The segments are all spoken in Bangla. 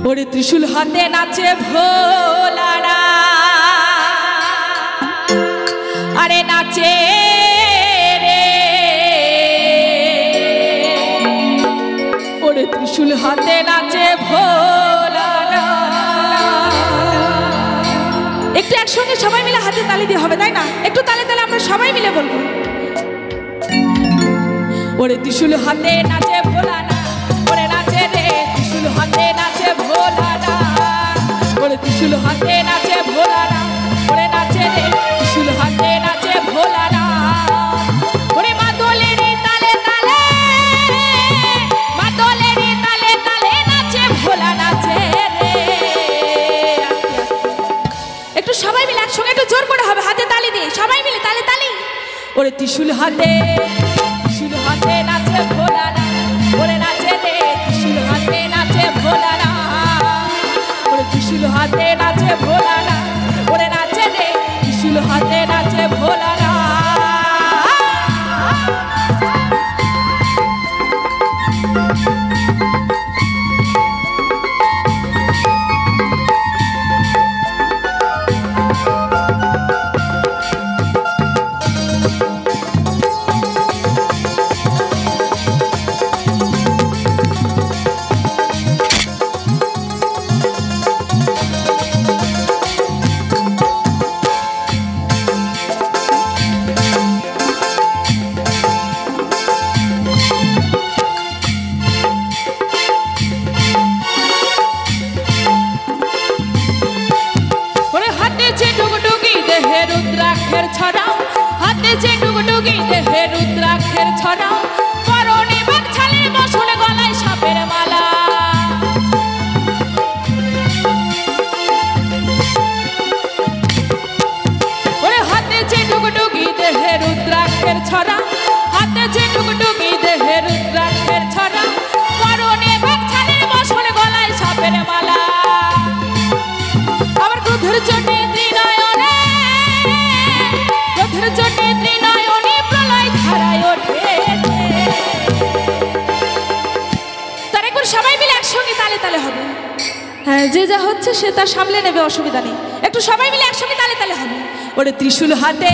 ওরে ত্রিশূল হাতে নাচে ভোলারা, আরে নাচে রে, ওরে ত্রিশূল হাতে নাচে ভোলারা। একটু একসঙ্গে সবাই মিলে হাতে তালি দিয়ে হবে, তাই না? একটু তালে তালে আমরা সবাই মিলে বলবো, ওরে ত্রিশূল হাতে নাচে ভোলারা, ওরে নাচে রে, ত্রিশূল হাতে নাচে ভোলারা, ওরে ত্রিশূল হাতে নাচে ভোলারা, ওরে নাচে রে, ত্রিশূল হাতে নাচে ভোলারা। ওরে মাদলেরই তালে তালে, মাদলেরই তালে তালে নাচে ভোলা নাচে রে। একটু সবাই মিলে একসঙ্গে একটু জোর করে হবে, হাতে তালি দিয়ে সবাই মিলে তালে তালি। ওরে ত্রিশূল হাতে, ত্রিশূল হাতে নাচে ভোলারা, ওরে নাচে রে, ত্রিশূল হাতে নাচে ভোলারা, ওরে ত্রিশূল হাতে নাচে ভোলারা, ওরে নাচে রে, ত্রিশূল হাতে নাচে ভোলারা। রুদ্রাক্ষের ছড়াও, হাতে যে ডুগডুগি দেহে রুদ্রাক্ষের ছড়াও, পরনে বাঘছালের বসন, গলায় সাপের মালা। ওরে হাতে যে ডুগডুগি দেহে রুদ্রাক্ষের ছড়াও, হাতে যে ডুগডুগি দেহে রুদ্রাক্ষের ছড়াও, পরনে বাঘছালের বসন, গলায় সাপের মালা। আবার ক্রোধের চোটে ত্রিনয়নে, ক্রোধের চোটে ত্রিনয়নে প্রলয় ধারায় ওঠে। তার একবার সবাই মিলে একসঙ্গে তালে তালে হবে। হ্যাঁ, যে যা হচ্ছে সে তা সামলে নেবে, অসুবিধা নেই। একটু সবাই মিলে একসঙ্গে তালে তালে হবে। ওরে ত্রিশূল হাতে,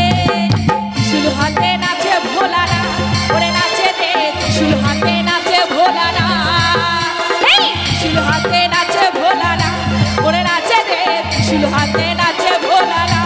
ত্রিশূল হাতে নাচে ভোলারা, ওরে নাচে রে, ত্রিশূল হাতে নাচে ভোলারা, এই ত্রিশূল হাতে নাচে ভোলারা, ওরে নাচে রে, ত্রিশূল হাতে নাচে ভোলারা।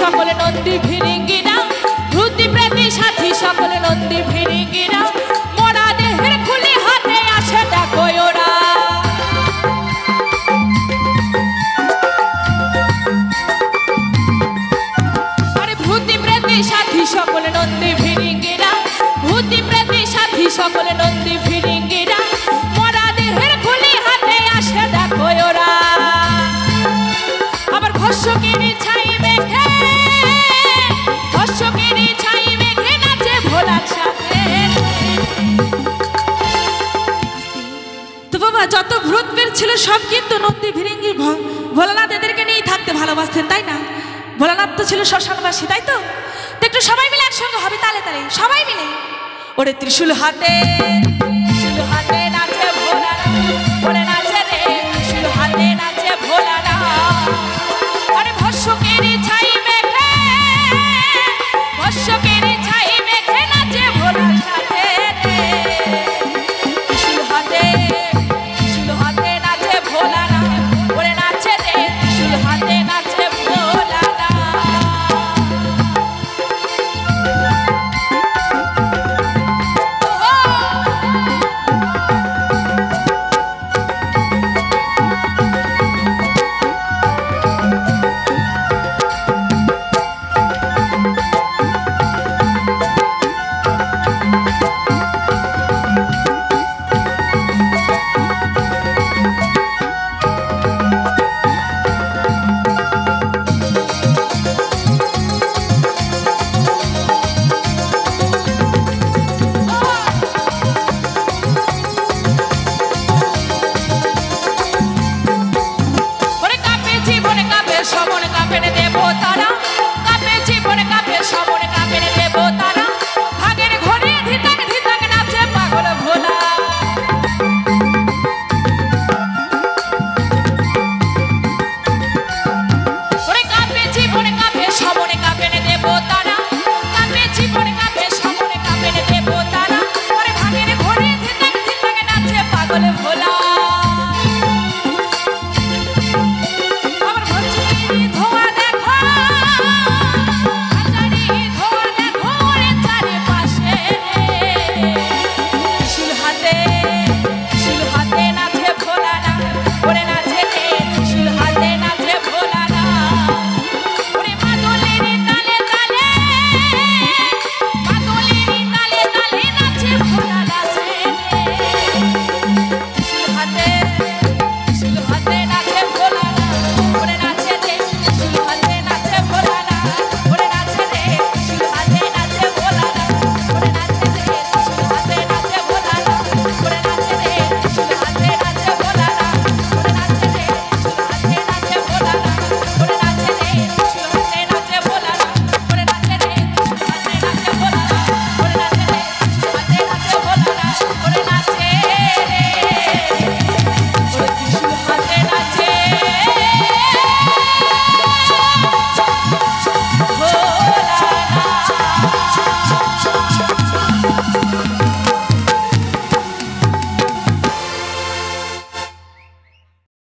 সকলে নন্দী ভিরিঙ্গিরা, ভূতি প্রেতী সাথী সকলে নন্দী ভিরিঙ্গিরা, মরা দেহের খুলি হাতে আসে দেখো ওরা। আরে ভূতি প্রেতী সাথী সকলে নন্দী ভিরিঙ্গিরা, ভূতি প্রেতী সাথী সকলে নন্দী ভিরিঙ্গিরা, মরা দেহের খুলি হাতে আসে দেখো ওরা। আবার ঘর্ষকেরই ছাই মেঘে, ঘর্ষকেরই ছাই মেঘে নাচে ভোলার সাথে। তো বাবা, যত ভূত বের ছিল সব কিন্তু নন্দী ভিরিঙ্গি ভোলানাথ এদেরকে নিয়েই থাকতে ভালোবাসতেন, তাই না? ভোলানাথ তো ছিল শ্মশানবাসী, তাই তো? একটু সবাই মিলে একসঙ্গে হবে তালে তালে, সবাই মিলে। ওরে ত্রিশূল হাতে,